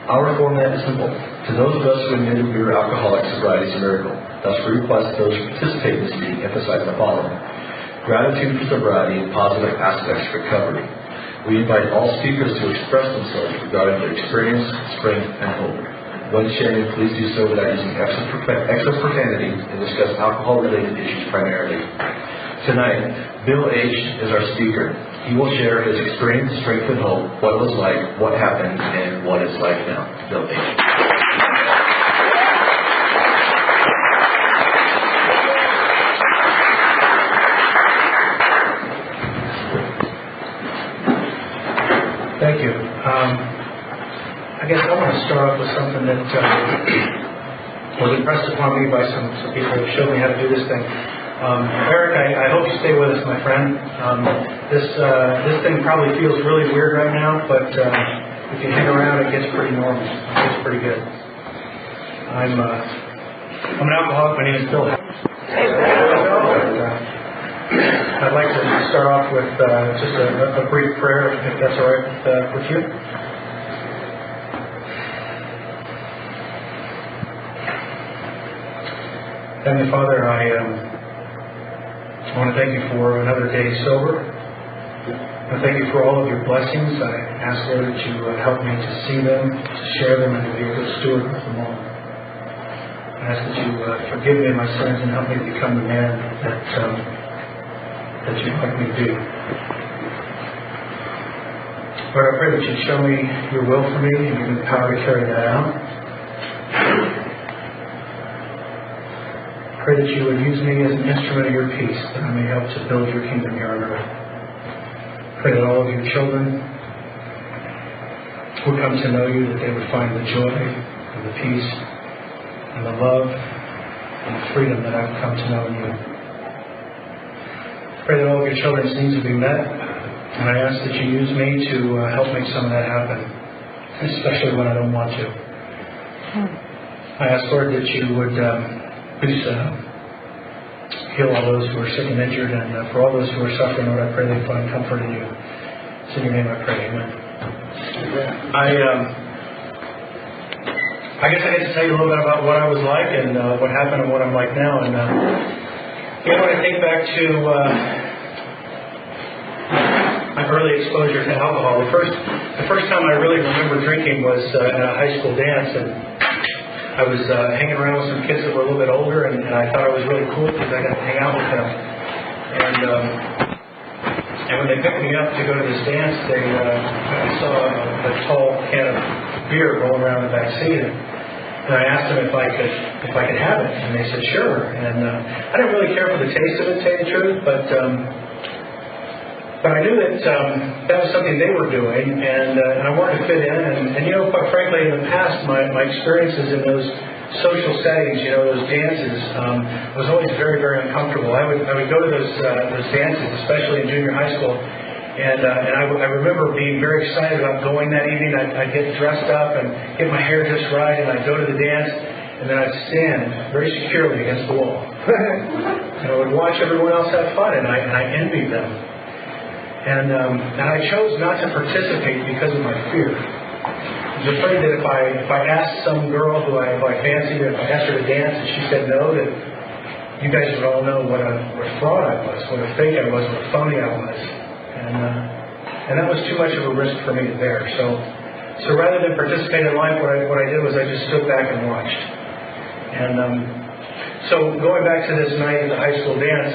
Our format is simple. To those of us who admitted we were alcoholics, sobriety is a miracle. Thus, we request those who participate in this meeting emphasize the following: gratitude for sobriety and positive aspects of recovery. We invite all speakers to express themselves regarding their experience, strength, and hope. When sharing, please do so without using excess profanity and discuss alcohol-related issues primarily. Tonight, Bill H. is our speaker. He will share his experience, strength, and hope, what it was like, what happened, and what it's like now. Bill H. Thank you. I guess I want to start off with something that was impressed upon me by some people who showed me how to do this thing. Eric, I hope you stay with us, my friend. This thing probably feels really weird right now, but if you hang around, it gets pretty normal. It gets pretty good. I'm an alcoholic. My name is Bill. I'd like to start off with just a brief prayer, if that's all right with you. Heavenly Father, I want to thank you for another day sober. I thank you for all of your blessings. I ask, Lord, that you help me to see them, to share them, and to be a good steward with them all. I ask that you forgive me my sins and help me to become the man that you'd like me to be. Lord, I pray that you'd show me your will for me and give me the power to carry that out. I pray that you would use me as an instrument of your peace, that I may help to build your kingdom here on earth. Pray that all of your children would come to know you, that they would find the joy and the peace and the love and the freedom that I've come to know in you. Pray that all of your children's needs would be met, and I ask that you use me to help make some of that happen, especially when I don't want to. I ask, Lord, that you would please heal all those who are sick and injured, and for all those who are suffering, Lord, I pray they find comfort in you. It's in your name I pray, amen. I guess I get to tell you a little bit about what I was like and what happened and what I'm like now. And when I think back to my early exposure to alcohol, the first time I really remember drinking was at a high school dance, and I was hanging around with some kids that were a little bit older, and I thought I was really cool because I got to hang out with them. And when they picked me up to go to this dance, I saw a tall can of beer rolling around the back seat, and I asked them if I could have it, and they said sure. And I didn't really care for the taste of it, to tell you the truth, but I knew that that was something they were doing, and I wanted to fit in. And quite frankly, in the past, my experiences in those social settings, those dances, was always very, very uncomfortable. I would go to those dances, especially in junior high school, and I remember being very excited about going that evening. I'd get dressed up and get my hair just right, and I'd go to the dance, and then I'd stand very securely against the wall. And I would watch everyone else have fun, and I envied them. And I chose not to participate because of my fear. I was afraid that if I asked some girl who I fancied, if I asked her to dance and she said no, that you guys would all know what a fraud I was, what a fake I was, what a phony I was. And that was too much of a risk for me to bear. So rather than participate in life, what I did was I just stood back and watched. And so going back to this night at the high school dance,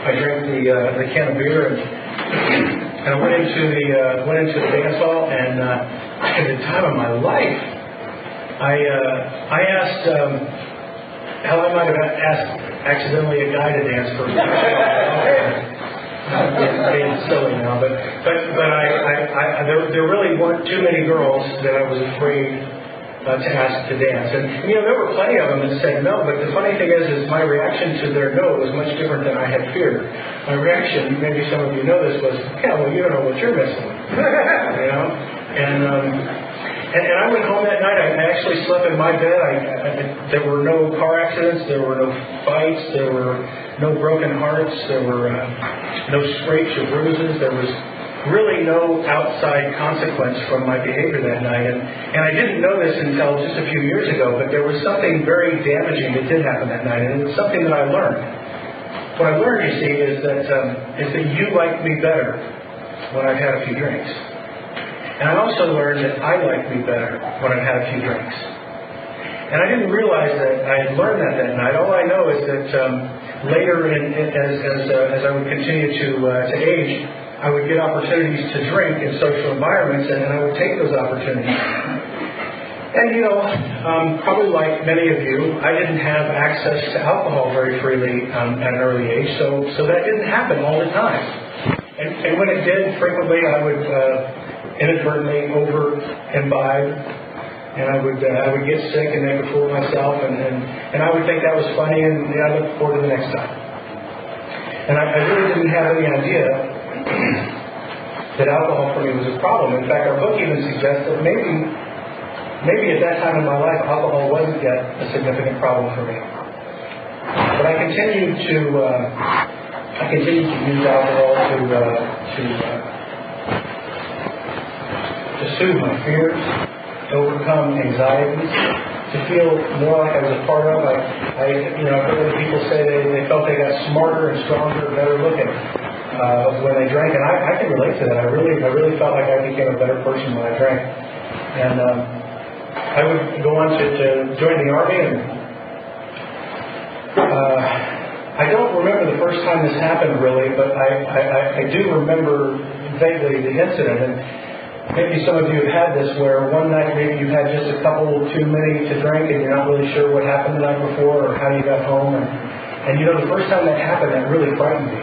I drank the can of beer and I went into the dance hall, and I had the time of my life. I asked how I might have asked accidentally a guy to dance for me. I'm getting silly now, but there really weren't too many girls that I was afraid to ask to dance. And there were plenty of them that said no, but the funny thing is my reaction to their no was much different than I had feared. My reaction, maybe some of you know this, was, yeah, well, you don't know what you're missing. And I went home that night. I actually slept in my bed. There were no car accidents. There were no fights. There were no broken hearts. There were no scrapes or bruises. There was really no outside consequence from my behavior that night. And I didn't know this until just a few years ago, but there was something very damaging that did happen that night, and it was something that I learned. What I learned, you see, is that you like me better when I've had a few drinks. And I also learned that I like me better when I've had a few drinks. And I didn't realize that I had learned that night. All I know is that later, as I would continue to age, I would get opportunities to drink in social environments, and I would take those opportunities. And probably like many of you, I didn't have access to alcohol very freely at an early age, so that didn't happen all the time. And when it did, frequently I would inadvertently over-imbibe, and I would get sick and make a fool of myself, and I would think that was funny, and I looked forward to the next time. And I really didn't have any idea that alcohol for me was a problem. In fact, our book even suggests that maybe at that time in my life, alcohol wasn't yet a significant problem for me. But I continued to use alcohol to soothe my fears, to overcome anxieties, to feel more like I was a part of. I've heard other people say they felt they got smarter and stronger, better looking when they drank, and I can relate to that. I really felt like I became a better person when I drank, and I would go on to join the Army, and I don't remember the first time this happened really, but I do remember vaguely the incident. And maybe some of you have had this where one night maybe you had just a couple too many to drink and you're not really sure what happened the night before or how you got home. And the first time that happened, that really frightened me.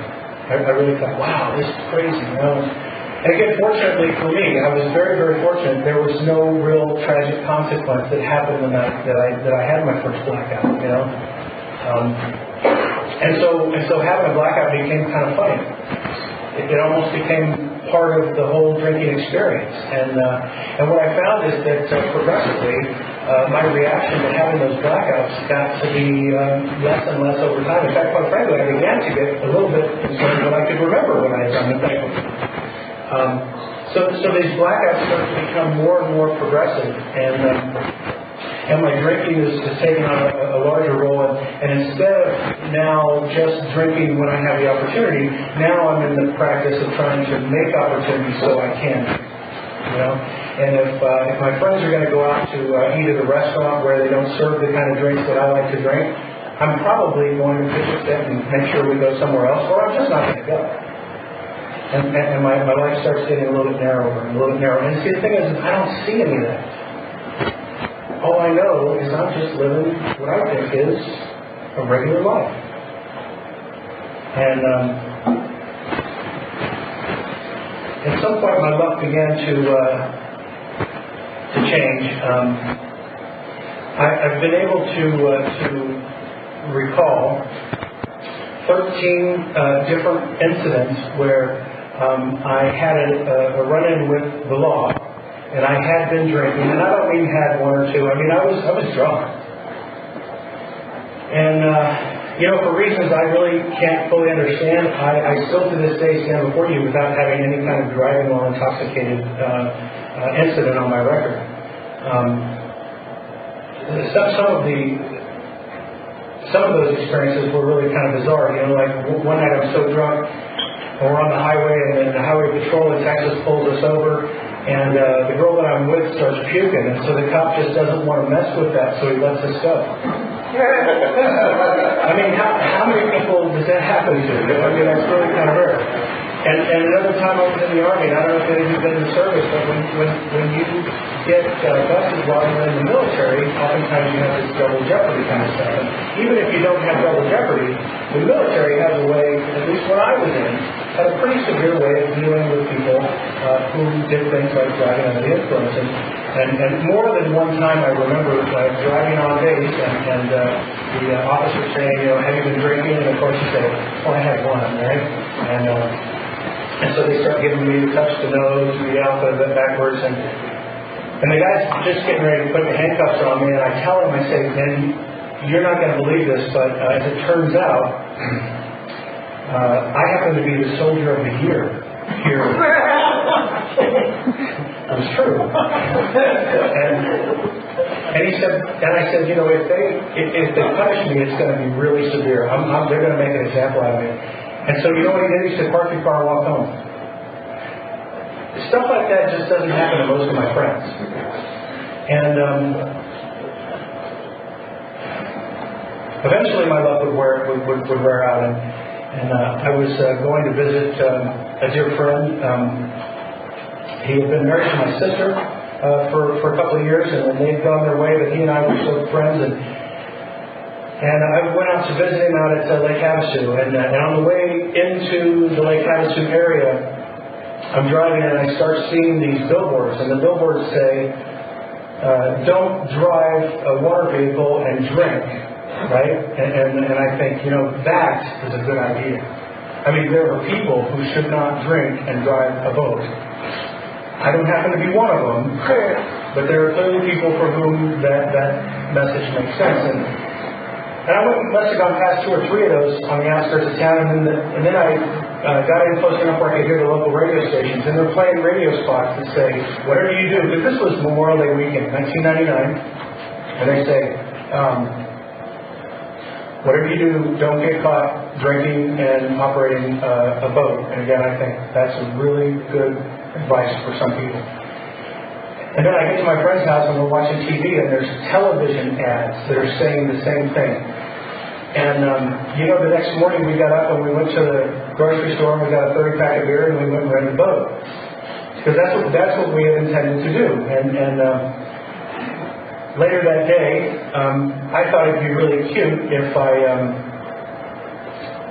I really thought, wow, this is crazy, And again, fortunately for me, I was very, very fortunate. There was no real tragic consequence that happened the night that I had my first blackout, And so having a blackout became kind of funny. It almost became part of the whole drinking experience. And what I found is that progressively, my reaction to having those blackouts got to be less and less over time. In fact, quite frankly, I began to get a little bit concerned when I could remember what I had done the night before. So these blackouts start to become more and more progressive, and my drinking is taking on a larger role. And instead of now just drinking when I have the opportunity, now I'm in the practice of trying to make opportunities so I can. And if my friends are going to go out to eat at a restaurant where they don't serve the kind of drinks that I like to drink, I'm probably going to pitch a fit and make sure we go somewhere else, or I'm just not going to go. And my life starts getting a little bit narrower and a little bit narrower. And see, the thing is, I don't see any of that. All I know is I'm just living what I think is a regular life. And at some point, my luck began to change. I've been able to recall 13 different incidents where I had a run-in with the law, and I had been drinking, and I don't mean had one or two. I mean, I was drunk. And, for reasons I really can't fully understand, I still to this day stand before you without having any kind of driving while intoxicated incident on my record. Some of those experiences were really kind of bizarre. Like one night I'm so drunk, and we're on the highway, and then the highway patrol in Texas pulls us over, and the girl that I'm with starts puking, and so the cop just doesn't want to mess with that, so he lets us go. I mean, how many people does that happen to? I mean, that's really kind of rare. And another time I was in the Army, and I don't know if any of you have been in the service, but when you get busted while you're in the military, oftentimes you have this double jeopardy kind of stuff. And even if you don't have double jeopardy, the military has a way, at least when I was in, had a pretty severe way of dealing with people who did things like driving under the influence. And more than one time I remember driving on base and the officer saying, have you been drinking? And of course you say, well, I had one, right? And so they start giving me the touch the nose, the alphabet backwards, and the guy's just getting ready to put the handcuffs on me, and I tell him, I say, man, you're not going to believe this, but as it turns out, I happen to be the soldier of the year here It was true. And he said, and I said, if they punish me, it's going to be really severe. They're going to make an example out of me. And so you know what he did? He said, park your car and walk home. Stuff like that just doesn't happen to most of my friends. And eventually my luck would wear out. And I was going to visit a dear friend. He had been married to my sister for a couple of years, and they'd gone their way, but he and I were still friends. And I went out to visit him out at Lake Havasu. And on the way into the Lake Havasu area, I'm driving and I start seeing these billboards. And the billboards say, don't drive a water vehicle and drink. Right? And I think, that is a good idea. I mean, there are people who should not drink and drive a boat. I don't happen to be one of them, but there are clearly people for whom that message makes sense. And I must have gone past 2 or 3 of those on the outskirts of town, and then I got in close enough where I could hear the local radio stations, and they're playing radio spots that say, whatever you do, because this was Memorial Day weekend, 1999, and they say, whatever you do, don't get caught drinking and operating a boat. And again, I think that's a really good advice for some people. And then I get to my friend's house and we're watching TV, and there's television ads that are saying the same thing. And the next morning we got up and we went to the grocery store and we got a 30-pack of beer and we went and rented a boat. Because that's what we had intended to do. And later that day, I thought it'd be really cute if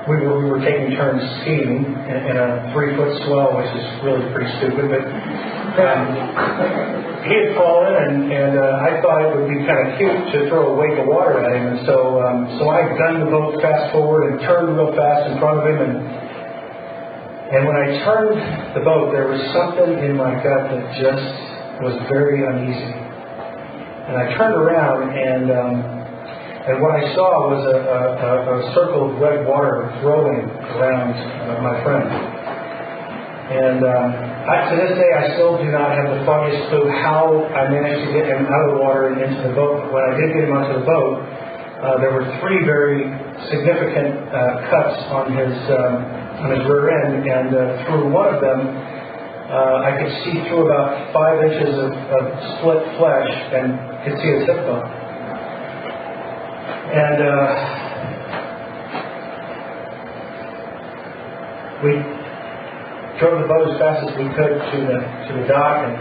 we were taking turns skiing in a 3-foot swell, which is really pretty stupid. But he had fallen, and I thought it would be kind of cute to throw a wake of water at him. And so I gunned the boat fast forward and turned real fast in front of him. And when I turned the boat, there was something in my gut that just was very uneasy. And I turned around, and what I saw was a circle of red water flowing around my friend. And to this day, I still do not have the foggiest clue how I managed to get him out of the water and into the boat. But when I did get him onto the boat, there were 3 very significant cuts on his rear end, and through one of them, I could see through about 5 inches of split flesh and could see his hip bone. And we drove the boat as fast as we could to the dock. And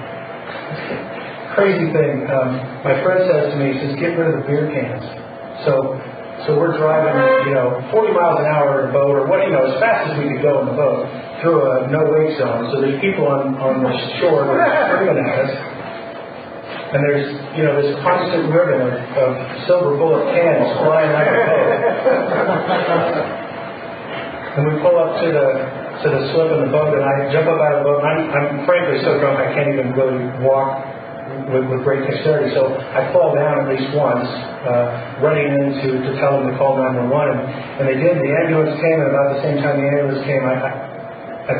crazy thing, my friend says to me, he says, get rid of the beer cans. So we're driving, 40 miles an hour in a boat, or as fast as we could go in the boat, through a no-wake zone. So there's people on the shore that are screaming at us. And there's, this constant ribbon of silver bullet cans flying out of the boat. And we pull up to the slip in the boat, and I jump up out of the boat, and I'm frankly so drunk I can't even really walk with great dexterity. So I fall down at least once, running in to tell them to call 911. And they did. The ambulance came, and about the same time the ambulance came, I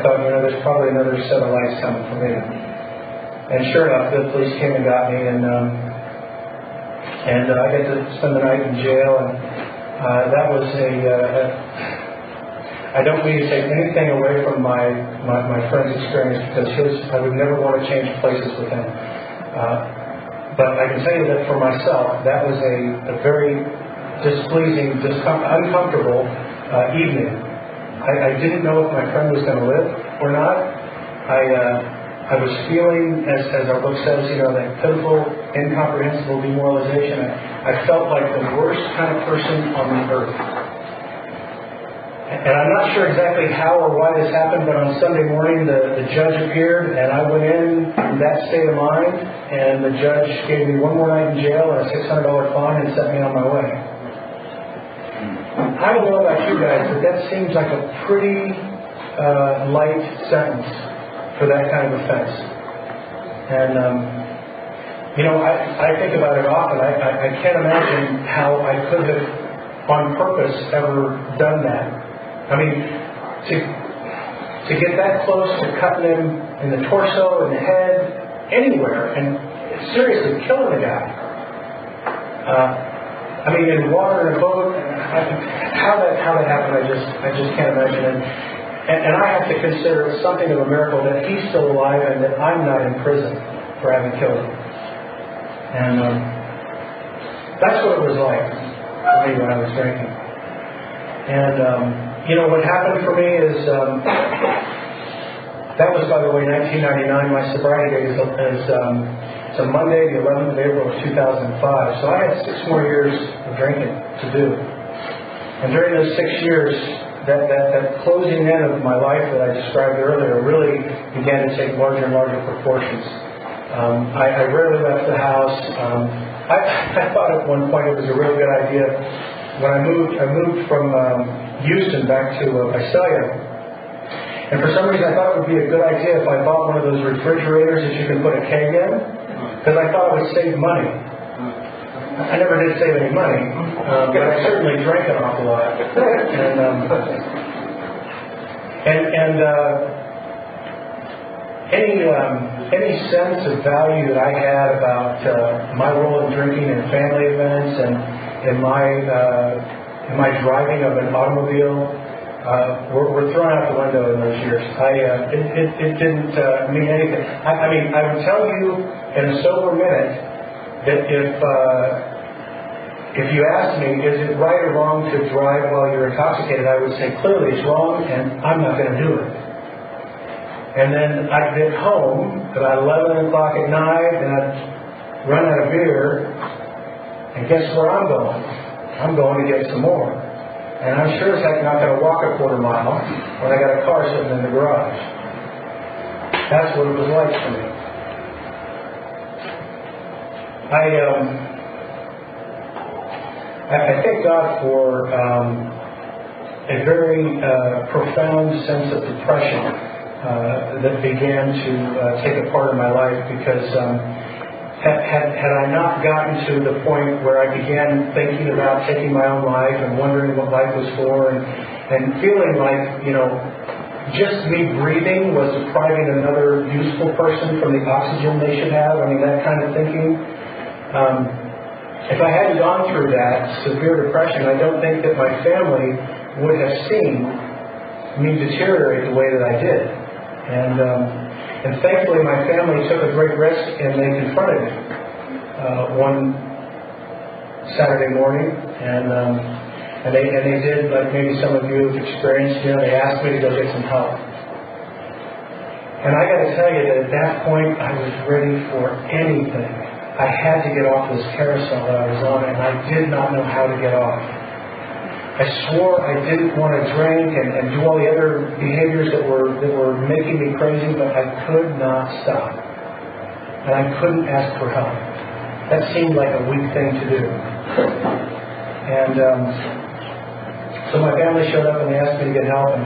thought, there's probably another set of lights coming for me. And sure enough, the police came and got me, and I got to spend the night in jail. And that was I don't mean to take anything away from my friend's experience, because I would never want to change places with him. But I can tell you that for myself, that was a very displeasing, uncomfortable evening. I didn't know if my friend was going to live or not. I was feeling, as our book says, that pitiful, incomprehensible demoralization. I felt like the worst kind of person on the earth. And I'm not sure exactly how or why this happened, but on Sunday morning the judge appeared, and I went in that state of mind, and the judge gave me 1 more night in jail and a $600 fine and sent me on my way. I don't know about you guys, but that seems like a pretty light sentence for that kind of offense. And, I think about it often. I can't imagine how I could have, on purpose, ever done that. I mean, to get that close to cutting him in the torso, in the head, anywhere, and seriously killing the guy. In water, in a boat. How that happened, I just can't imagine. And I have to consider it something of a miracle that he's still alive and that I'm not in prison for having killed him. And that's what it was like for me when I was drinking. And what happened for me is that was, by the way, 1999. My sobriety date is it's a Monday, the 11th of April of 2005. So I had 6 more years of drinking to do. And during those 6 years, that closing in of my life that I described earlier really began to take larger and larger proportions. I rarely left the house. I thought at one point it was a real good idea. When I moved from Houston back to Visalia. And for some reason I thought it would be a good idea if I bought one of those refrigerators that you can put a keg in, because I thought it would save money. I never did save any money, but I certainly drank an awful lot. Any sense of value that I had about my role in drinking in family events and in my driving of an automobile were thrown out the window in those years. It didn't mean anything. I would tell you in a sober minute that if you asked me, is it right or wrong to drive while you're intoxicated, I would say clearly it's wrong, and I'm not going to do it. And then I'd get home about 11 o'clock at night, and I'd run out of beer, and guess where I'm going? I'm going to get some more. And I'm sure as heck not going to walk a quarter mile when I got a car sitting in the garage. That's what it was like for me. I thank God for a very profound sense of depression that began to take a part of my life, because had I not gotten to the point where I began thinking about taking my own life and wondering what life was for, and feeling like, just me breathing was depriving another useful person from the oxygen they should have, that kind of thinking. If I hadn't gone through that severe depression, I don't think that my family would have seen me deteriorate the way that I did. And thankfully, my family took a great risk, and they confronted me one Saturday morning, and they did, like maybe some of you have experienced. They asked me to go get some help. And I got to tell you that at that point, I was ready for anything. I had to get off this carousel that I was on, and I did not know how to get off. I swore I didn't want to drink and do all the other behaviors that were making me crazy, but I could not stop. And I couldn't ask for help. That seemed like a weak thing to do. And so my family showed up and they asked me to get help, and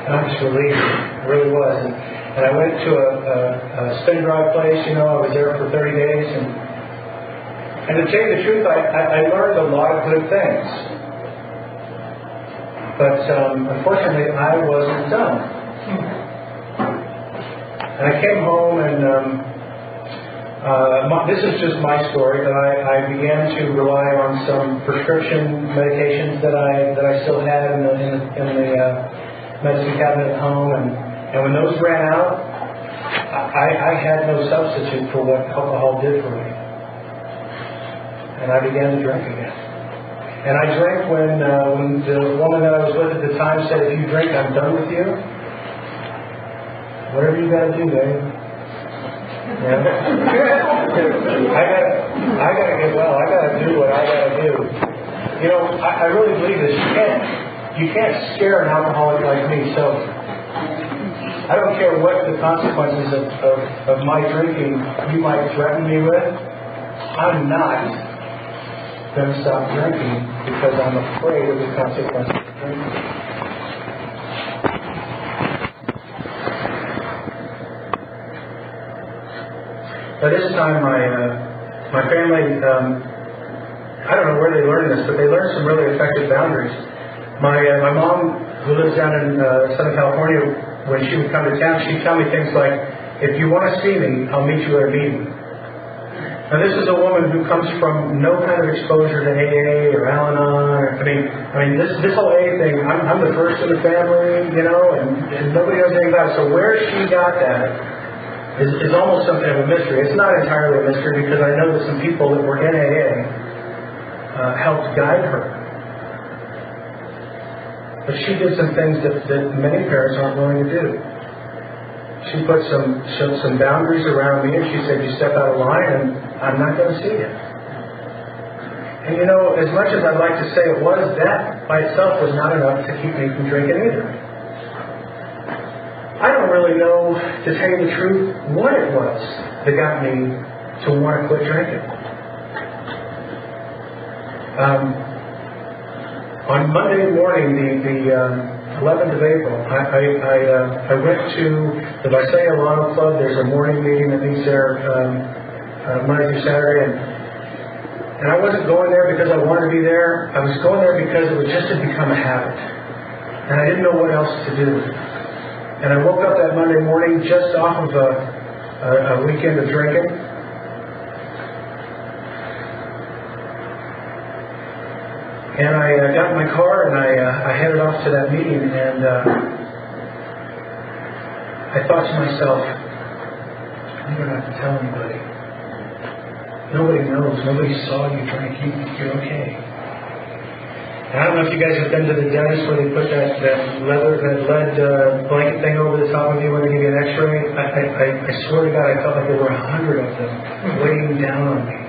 I was relieved. It really was. And I went to a spin drive place. I was there for 30 days, and to tell you the truth, I learned a lot of good things. But unfortunately, I wasn't done. And I came home, and this is just my story, that I began to rely on some prescription medications that I still had in the medicine cabinet at home, and when those ran out, I had no substitute for what alcohol did for me. And I began to drink again. And I drank when the woman that I was with at the time said, "If you drink, I'm done with you." Whatever you got to do, babe. Yeah. I got to get well. I got to do what I got to do. I really believe this. You can't scare an alcoholic like me. So I don't care what the consequences of my drinking you might threaten me with. I'm not going to stop drinking because I'm afraid of the consequences of drinking. By this time, my family, I don't know where they learned this, but they learned some really effective boundaries. My mom, who lives down in Southern California, when she would come to town, she'd tell me things like, If you want to see me, I'll meet you at a meeting. Now, this is a woman who comes from no kind of exposure to AA or Al-Anon. I mean, this whole AA thing, I'm the first in the family, and nobody knows anything about it. So where she got that is almost something of a mystery. It's not entirely a mystery because I know that some people that were in AA helped guide her. But she did some things that many parents aren't willing to do. She put some boundaries around me, and she said, you step out of line, and I'm not going to see you. And as much as I'd like to say it was, that by itself was not enough to keep me from drinking either. I don't really know, to tell you the truth, what it was that got me to want to quit drinking. On Monday morning, the 11th of April, I went to the Visalia Lano Club. There's a morning meeting that meets there Monday through Saturday, and I wasn't going there because I wanted to be there. I was going there because it was just had become a habit, and I didn't know what else to do. And I woke up that Monday morning just off of a weekend of drinking. And I got in my car and I headed off to that meeting, and I thought to myself, you don't have to tell anybody. Nobody knows. Nobody saw you drink. You're okay. And I don't know if you guys have been to the dentist where they put that lead blanket thing over the top of you when they give you an x-ray. I swear to God, I felt like there were 100 of them weighing down on me.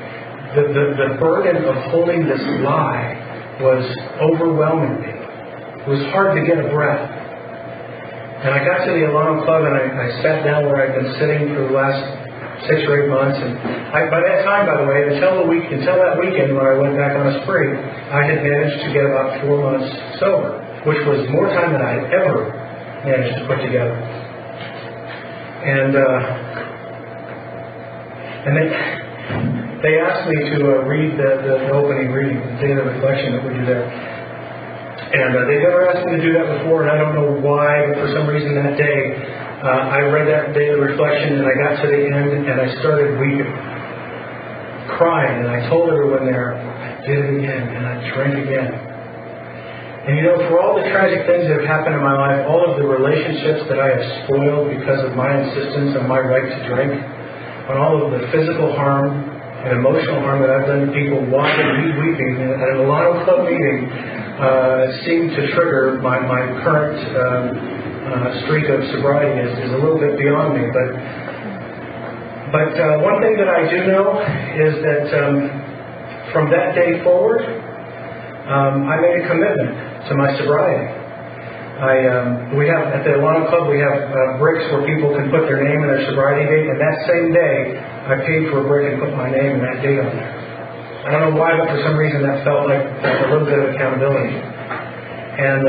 The burden of holding this lie was overwhelming me. It was hard to get a breath. And I got to the Alano Club, and I sat down where I'd been sitting for the last 6 or 8 months. And by that time, by the way, until that weekend when I went back on a spree, I had managed to get about 4 months sober, which was more time than I had ever managed to put together. And they asked me to read the opening reading, the daily reflection that we do there. And they've never asked me to do that before, and I don't know why, but for some reason that day, I read that daily reflection, and I got to the end, and I started weeping, crying, and I told everyone there, I did it again, and I drank again. And for all the tragic things that have happened in my life, all of the relationships that I have spoiled because of my insistence on my right to drink, on all of the physical harm and emotional harm that I've done to people watching me weeping at an Alano Club meeting seemed to trigger my current streak of sobriety is a little bit beyond me. But one thing that I do know is that from that day forward, I made a commitment to my sobriety. We have at the Alano Club, we have bricks where people can put their name and their sobriety date, and that same day I paid for a brick and put my name and that date on there. I don't know why, but for some reason that felt like a little bit of accountability. And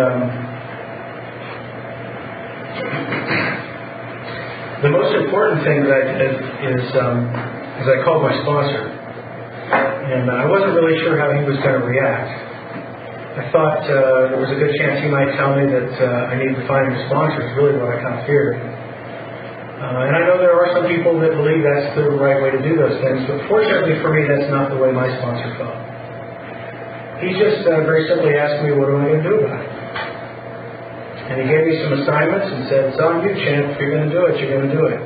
the most important thing that I did is I called my sponsor, and I wasn't really sure how he was going to react. I thought there was a good chance he might tell me that I needed to find a sponsor. Is really what I kind of feared. And I know there are some people that believe that's the right way to do those things, but fortunately for me, that's not the way my sponsor felt. He just very simply asked me, what am I going to do about it? And he gave me some assignments and said, it's on you, champ. If you're going to do it, you're going to do it.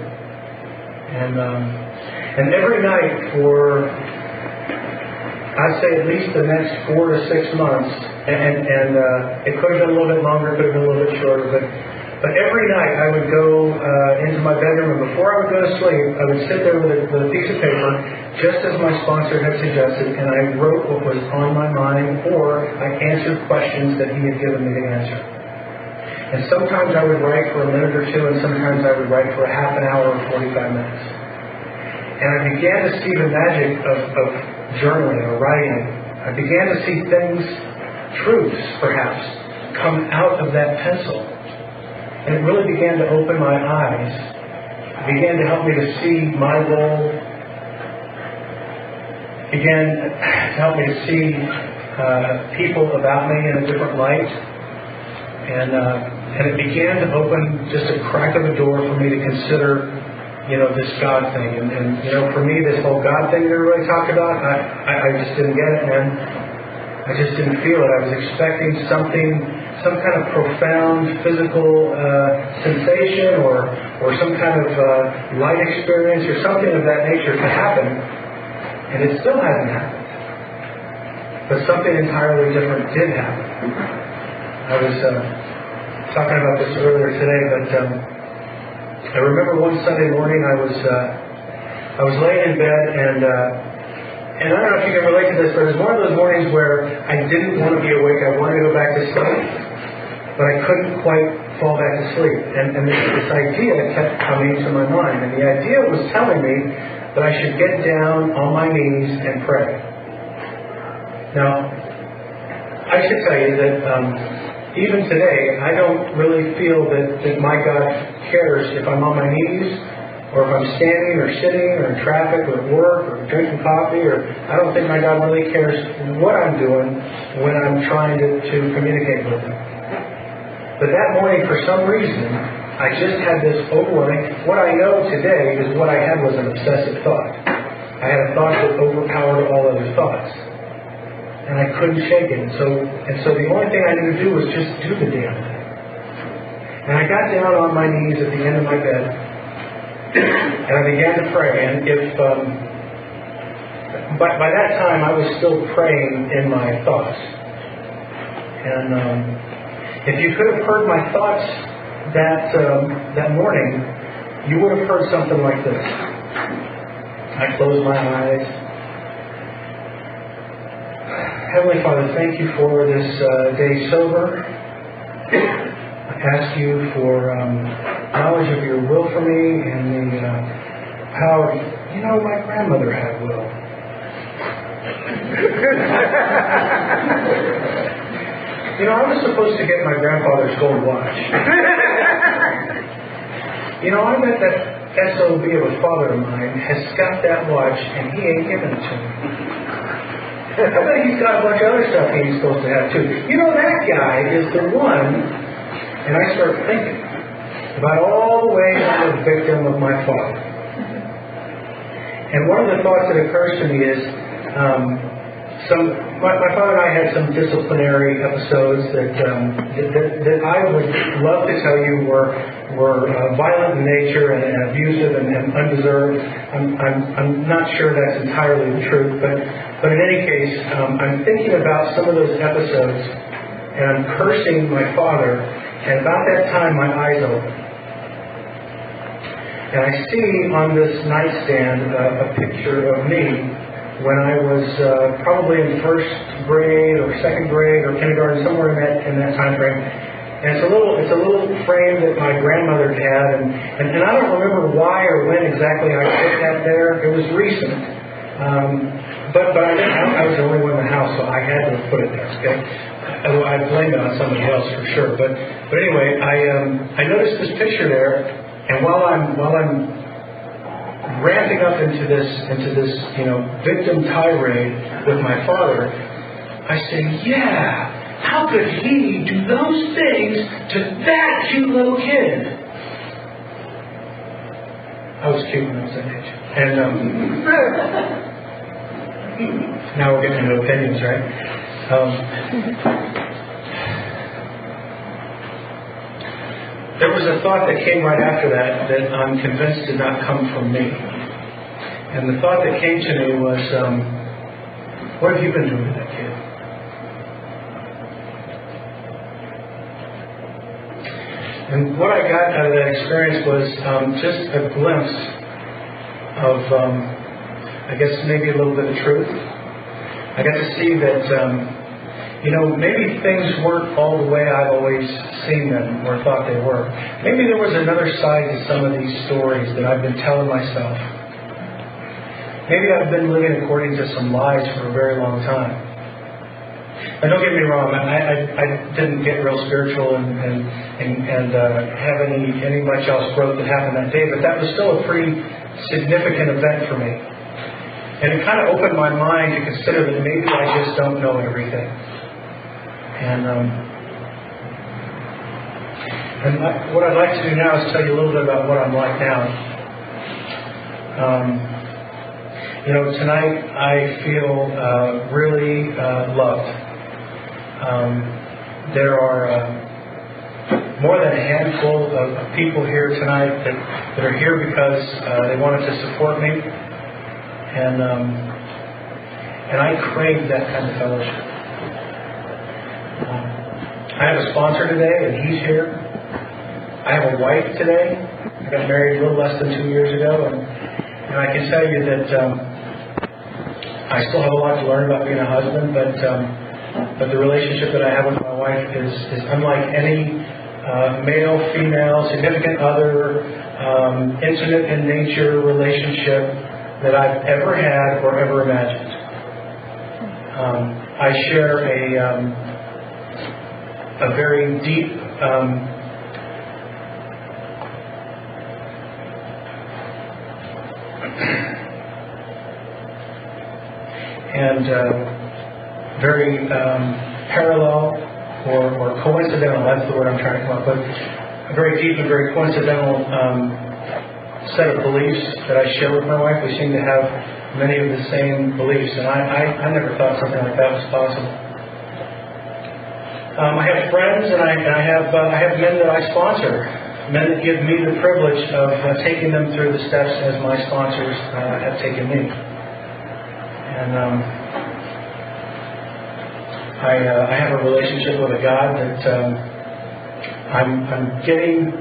And every night for, I'd say at least the next 4 to 6 months, and it could have been a little bit longer, could have been a little bit shorter, but every night I would go into my bedroom, and before I would go to sleep, I would sit there with a piece of paper, just as my sponsor had suggested, and I wrote what was on my mind, or I answered questions that he had given me to answer. And sometimes I would write for a minute or two, and sometimes I would write for a half an hour or 45 minutes. And I began to see the magic of journaling or writing. I began to see things, truths perhaps, come out of that pencil. And it really began to open my eyes. It began to help me to see my role. It began to help me to see people about me in a different light. And it began to open just a crack of a door for me to consider this God thing. And for me, this whole God thing that everybody talked about, I just didn't get it, man. I just didn't feel it. I was expecting something, some kind of profound physical sensation or some kind of light experience or something of that nature to happen. And it still hasn't happened. But something entirely different did happen. I was talking about this earlier today, but I remember one Sunday morning I was laying in bed and I don't know if you can relate to this, but it was one of those mornings where I didn't want to be awake. I wanted to go back to sleep, but I couldn't quite fall back to sleep. And this idea kept coming to my mind. And the idea was telling me that I should get down on my knees and pray. Now, I should tell you that even today, I don't really feel that my God cares if I'm on my knees, or if I'm standing or sitting or in traffic or at work or drinking coffee, or I don't think my God really cares what I'm doing when I'm trying to communicate with Him. But that morning, for some reason, I just had this overwhelming. What I know today is what I had was an obsessive thought. I had a thought that overpowered all other thoughts. And I couldn't shake it. And so the only thing I knew to do was just do the damn thing. And I got down on my knees at the end of my bed, and I began to pray. And if by that time I was still praying in my thoughts. And if you could have heard my thoughts that morning, you would have heard something like this. I closed my eyes. Heavenly Father, thank you for this day sober. I ask you for knowledge of your will for me and the power. My grandmother had will. I was supposed to get my grandfather's gold watch. I bet that SOB of a father of mine has got that watch and he ain't giving it to me. I bet he's got a bunch of other stuff he's supposed to have too. That guy is the one. And I start thinking about all the ways I'm a victim of my father. And one of the thoughts that occurs to me is my father and I had some disciplinary episodes that I would love to tell you were violent in nature and abusive and undeserved. I'm not sure that's entirely the truth, but in any case, I'm thinking about some of those episodes and I'm cursing my father. And about that time, my eyes open. And I see on this nightstand a picture of me when I was probably in first grade or second grade or kindergarten, somewhere in that time frame. And it's a little frame that my grandmother had, and I don't remember why or when exactly I put that there. It was recent. But I was the only one in the house, so I had to put it there. Okay, I blame it on somebody else for sure. But anyway, I noticed this picture there, and while I'm ramping up into this victim tirade with my father, I say, yeah, how could he do those things to that cute little kid? I was cute when I was that age, and. Now we're getting into opinions, right? There was a thought that came right after that I'm convinced did not come from me. And the thought that came to me was, what have you been doing to that kid? And what I got out of that experience was just a glimpse of I guess maybe a little bit of truth. I got to see that, maybe things weren't all the way I've always seen them or thought they were. Maybe there was another side to some of these stories that I've been telling myself. Maybe I've been living according to some lies for a very long time. Now, don't get me wrong. I didn't get real spiritual and have any much else growth that happened that day, but that was still a pretty significant event for me. And it kind of opened my mind to consider that maybe I just don't know everything. And what I'd like to do now is tell you a little bit about what I'm like now. Tonight I feel really loved. There are more than a handful of people here tonight that are here because they wanted to support me, and I crave that kind of fellowship. I have a sponsor today, and he's here. I have a wife today. I got married a little less than 2 years ago, and I can tell you that I still have a lot to learn about being a husband, but the relationship that I have with my wife is unlike any male, female, significant other, intimate in nature relationship that I've ever had or ever imagined. I share a very deep and very parallel or coincidental, that's the word I'm trying to come up with, a very deep and very coincidental set of beliefs that I share with my wife. We seem to have many of the same beliefs, and I never thought something like that was possible. I have friends, and I have men that I sponsor, men that give me the privilege of taking them through the steps as my sponsors have taken me. And I have a relationship with a God that I'm getting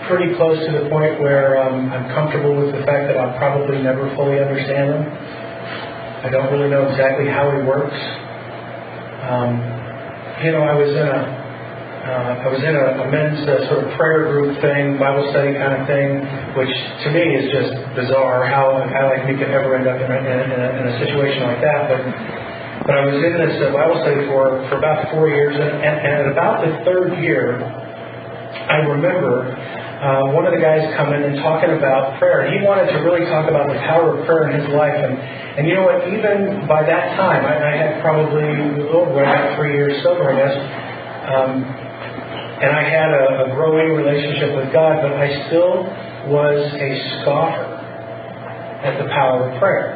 pretty close to the point where I'm comfortable with the fact that I'll probably never fully understand Him. I don't really know exactly how He works. I was in a men's sort of prayer group thing, Bible study kind of thing, which to me is just bizarre how a guy like me could ever end up in a situation like that. But I was in this Bible study for about 4 years, and at about the third year, I remember one of the guys coming and talking about prayer. He wanted to really talk about the power of prayer in his life, and you know what? Even by that time, I had probably about 3 years sober, I guess. And I had a growing relationship with God, but I still was a scoffer at the power of prayer.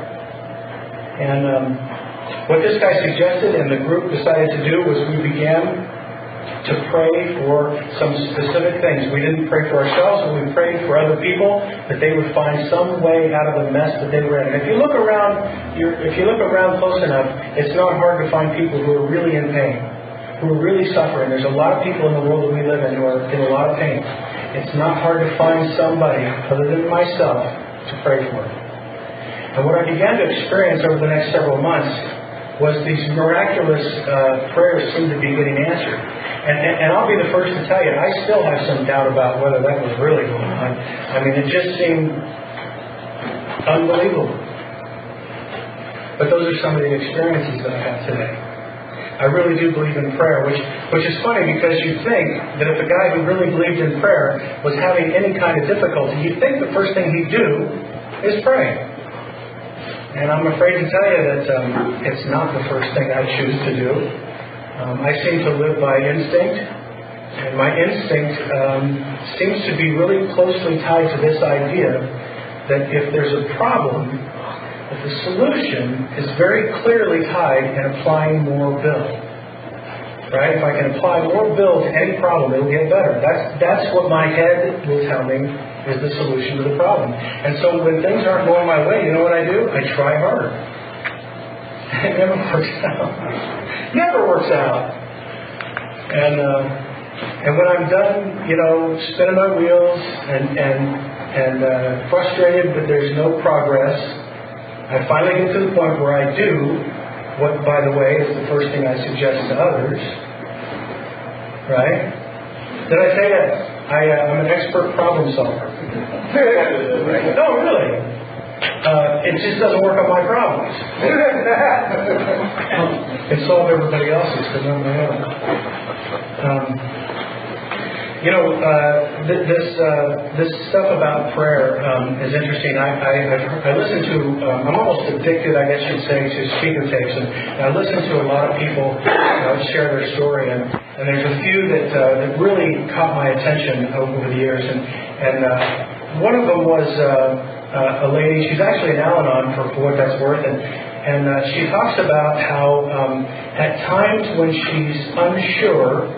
And what this guy suggested and the group decided to do was we began to pray for some specific things. We didn't pray for ourselves, but we prayed for other people that they would find some way out of the mess that they were in. And if you look around close enough, it's not hard to find people who are really in pain, who are really suffering. There's a lot of people in the world that we live in who are in a lot of pain. It's not hard to find somebody other than myself to pray for. And what I began to experience over the next several months was these miraculous prayers seemed to be getting answered. And I'll be the first to tell you, I still have some doubt about whether that was really going on. I mean, it just seemed unbelievable. But those are some of the experiences that I have today. I really do believe in prayer, which is funny because you'd think that if a guy who really believed in prayer was having any kind of difficulty, you'd think the first thing he'd do is pray. And I'm afraid to tell you that it's not the first thing I choose to do. I seem to live by instinct, and my instinct seems to be really closely tied to this idea that if there's a problem, that the solution is very clearly tied in applying more bill. Right? If I can apply more bill to any problem, it'll get better. That's what my head will tell me is the solution to the problem. And so when things aren't going my way, you know what I do? I try harder. It never works out. Never works out. And when I'm done, spinning my wheels and frustrated that there's no progress, I finally get to the point where I do what, by the way, is the first thing I suggest to others. Right? Did I say that? I'm an expert problem solver. No, really. It just doesn't work on my problems. It solved everybody else's, but not my own. This stuff about prayer is interesting. I listen to, I'm almost addicted, I guess you'd say, to speaker tapes. And I listen to a lot of people share their story. And there's a few that really caught my attention over the years. And one of them was a lady. She's actually an Al-Anon for what that's worth, and she talks about how at times when she's unsure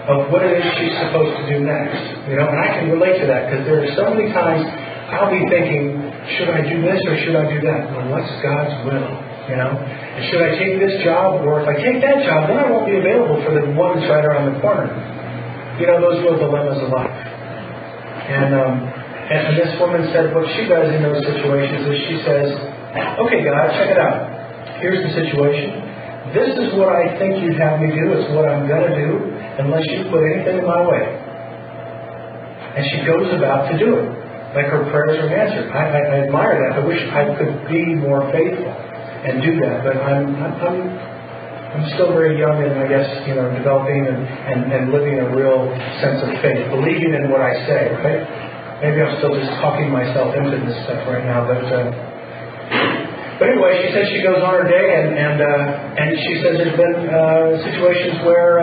of what it is she's supposed to do next, and I can relate to that because there are so many times I'll be thinking, should I do this or should I do that? Well, what's God's will? And should I take this job, or if I take that job, then I won't be available for the one that's right around the corner. Those real dilemmas of life. And this woman said what she does in those situations is she says, okay, God, check it out. Here's the situation. This is what I think you'd have me do. It's what I'm going to do unless you put anything in my way. And she goes about to do it. Like her prayers are answered. I admire that. I wish I could be more faithful and do that. But I'm still very young and I guess, developing and living a real sense of faith. Believing in what I say, right? Maybe I'm still just talking myself into this stuff right now. But anyway, she says she goes on her day and she says there's been situations where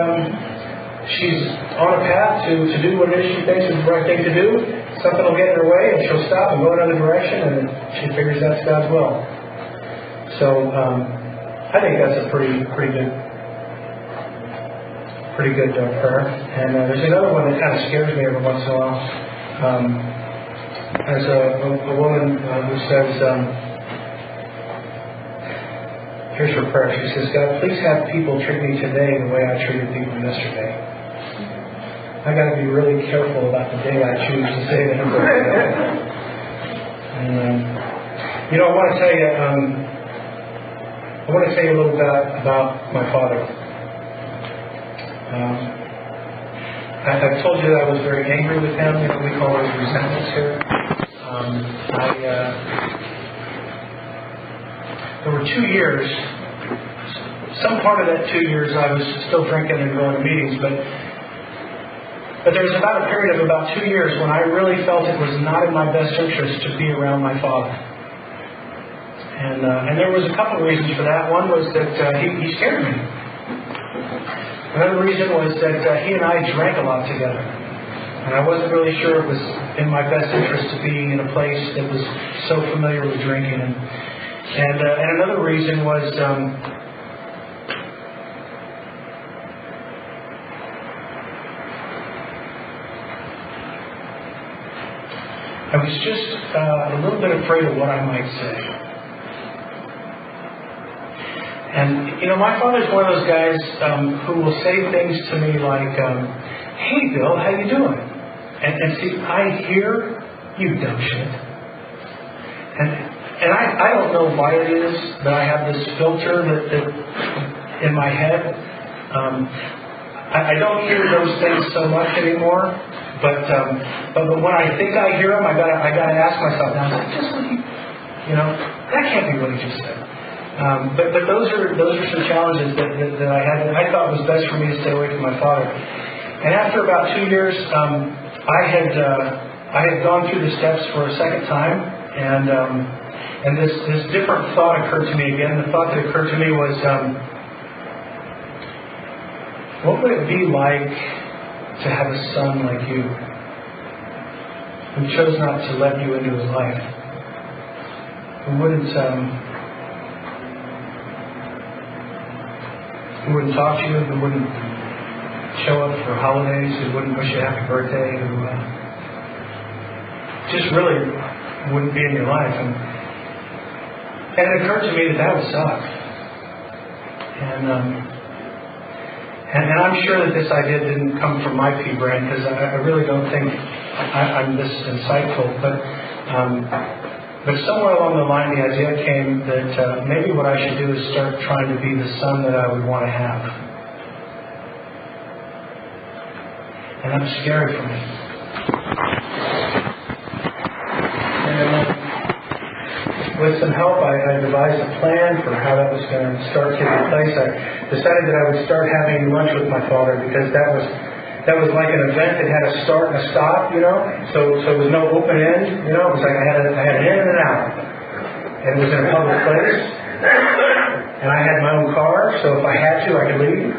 she's on a path to do what it is she thinks is the right thing to do. Something will get in her way, and she'll stop and go another direction, and she figures that's God's will. So I think that's a pretty good prayer. And there's another one that kind of scares me every once in a while. There's a woman who says, here's her prayer. She says, God, please have people treat me today the way I treated people yesterday. I got to be really careful about the day I choose to say that. And I want to tell you, a little bit about my father. I've told you that I was very angry with him. We call those resentments here. There were 2 years. Some part of that 2 years I was still drinking and going to meetings, but there was about a period of about 2 years when I really felt it was not in my best interest to be around my father. And there was a couple of reasons for that. One was that he scared me. Another reason was that he and I drank a lot together. And I wasn't really sure it was in my best interest to be in a place that was so familiar with drinking. And another reason was I was just a little bit afraid of what I might say. And, my father's one of those guys who will say things to me like, hey, Bill, how you doing? And see, I hear, you dumb shit. And I don't know why it is that I have this filter that in my head. I don't hear those things so much anymore. But when I think I hear them, I gotta ask myself, now, is that just what that can't be what he just said. But those are some challenges that I had. That I thought was best for me to stay away from my father. And after about 2 years, I had gone through the steps for a second time, and this different thought occurred to me again. The thought that occurred to me was, what would it be like to have a son like you, who chose not to let you into his life, who wouldn't talk to you, who wouldn't show up for holidays, who wouldn't wish you a happy birthday, who just really wouldn't be in your life. And it occurred to me that would suck. And I'm sure that this idea didn't come from my pea brain, because I really don't think I'm this insightful. But somewhere along the line, the idea came that maybe what I should do is start trying to be the son that I would want to have. And that's scary for me. And with some help, I devised a plan for how that was going to start taking place. I decided that I would start having lunch with my father, because that was like an event that had a start and a stop, So it was no open end, It was like I had an in and an out, and it was in a public place, and I had my own car, so if I had to, I could leave.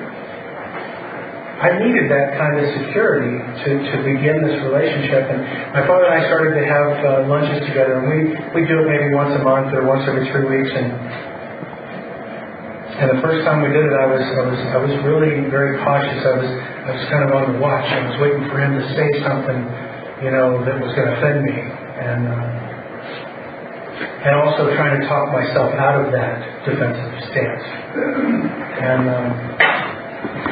I needed that kind of security to begin this relationship. And my father and I started to have lunches together, and we do it maybe once a month or once every 3 weeks. And the first time we did it, I was really very cautious. I was kind of on the watch. I was waiting for him to say something, that was going to offend me, and also trying to talk myself out of that defensive stance.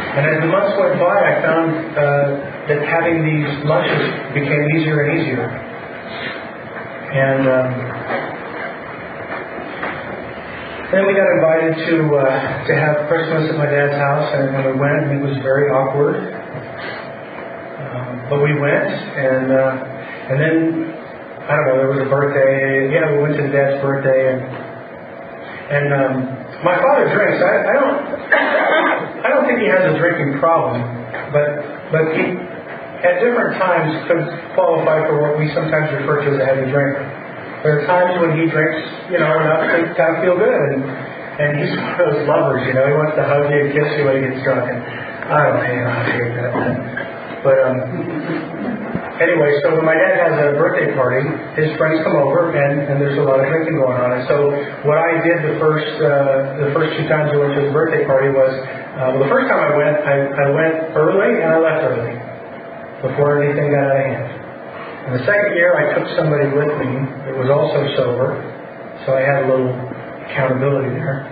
And as the months went by, I found that having these lunches became easier and easier. And then we got invited to have Christmas at my dad's house, and we went, and it was very awkward. But we went, and then, I don't know, there was a birthday. Yeah, we went to Dad's birthday, and my father drinks. I don't think he has a drinking problem, but he, at different times, could qualify for what we sometimes refer to as a heavy drinker. There are times when he drinks, enough to kind of feel good, and he's one of those lovers, he wants to hug you and kiss you when he gets drunk, and I hate that. But anyway, so when my dad has a birthday party, his friends come over, and there's a lot of drinking going on. And so what I did the first 2 times I went to his birthday party was, the first time I went early and I left early before anything got out of hand. And the second year I took somebody with me that was also sober, so I had a little accountability there.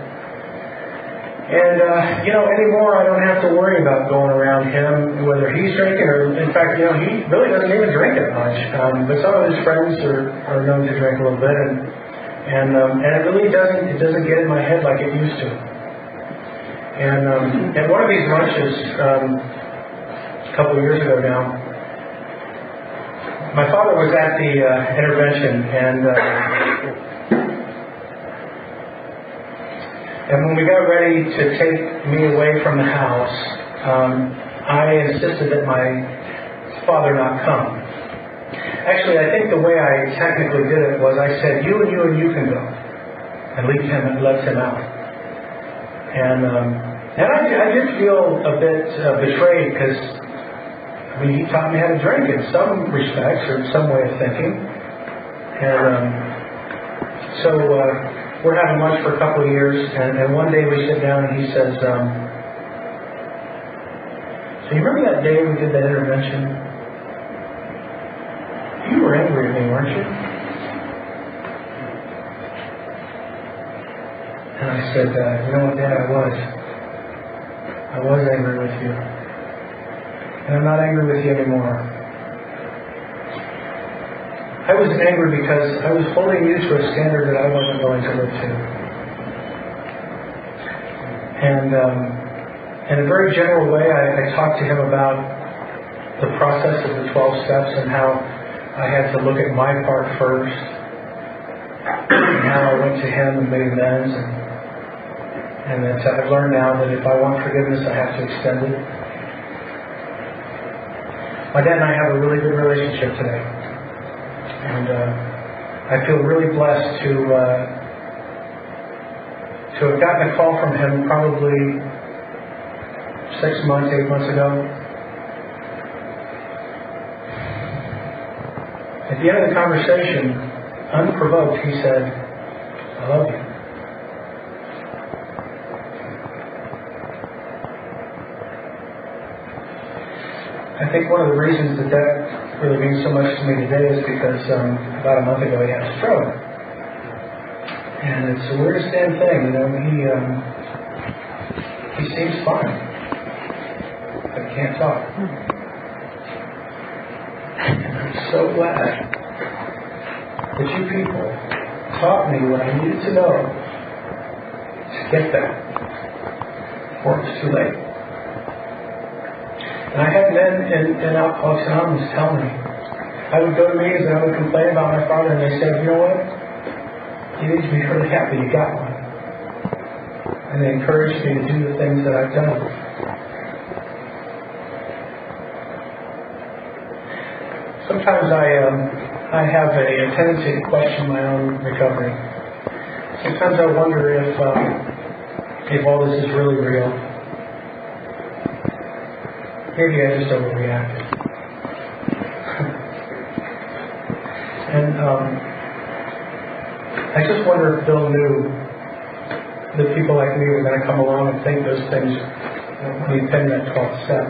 And, anymore I don't have to worry about going around him, whether he's drinking or, in fact, he really doesn't even drink that much. But some of his friends are known to drink a little bit, and it really doesn't get in my head like it used to. And at one of these lunches, a couple of years ago now, my father was at the intervention, and when we got ready to take me away from the house, I insisted that my father not come. Actually, I think the way I technically did it was I said, you and you can go, and left him out. And I did feel a bit betrayed because, he taught me how to drink in some respects or some way of thinking. And so we're having lunch for a couple of years, and one day we sit down and he says, so you remember that day we did that intervention? You were angry at me, weren't you? And I said, you know what, Dad, I was angry with you. And I'm not angry with you anymore. I was angry because I was holding you to a standard that I wasn't willing to live to. And in a very general way, I talked to him about the process of the 12 steps and how I had to look at my part first, and how I went to him and made amends, and that I've learned now that if I want forgiveness, I have to extend it. My dad and I have a really good relationship today. And I feel really blessed to have gotten a call from him probably 8 months ago. At the end of the conversation, unprovoked, he said, I love you. I think one of the reasons that really means so much to me today is because about a month ago he had a stroke. And it's the weirdest damn thing, he seems fine, but he can't talk. And I'm so glad that you people taught me what I needed to know to get that before it was too late. And I had men in Alcoholics Anonymous tell me, I would go to meetings and I would complain about my father, and they said, you know what? You need to be really happy you got one. And they encouraged me to do the things that I've done. Sometimes I have a tendency to question my own recovery. Sometimes I wonder if all this is really real. maybe I just overreacted. And I just wonder if Bill knew that people like me were going to come along and think those things when he penned that 12th step.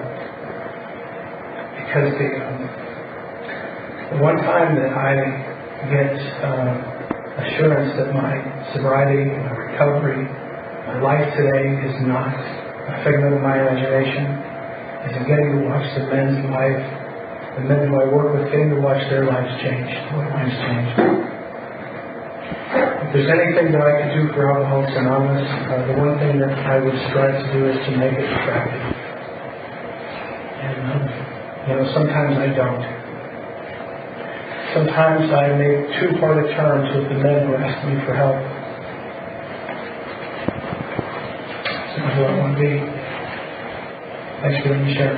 Because the one time that I get assurance that my sobriety, my recovery, my life today is not a figment of my imagination, is in getting to watch the men's life, the men who I work with, getting to watch their lives change, what lives change. If there's anything that I could do for Alcoholics Anonymous, the one thing that I would strive to do is to make it attractive. And sometimes I don't. Sometimes I make two-parted terms with the men who ask me for help. It's not who I want to be. Thanks for letting me share.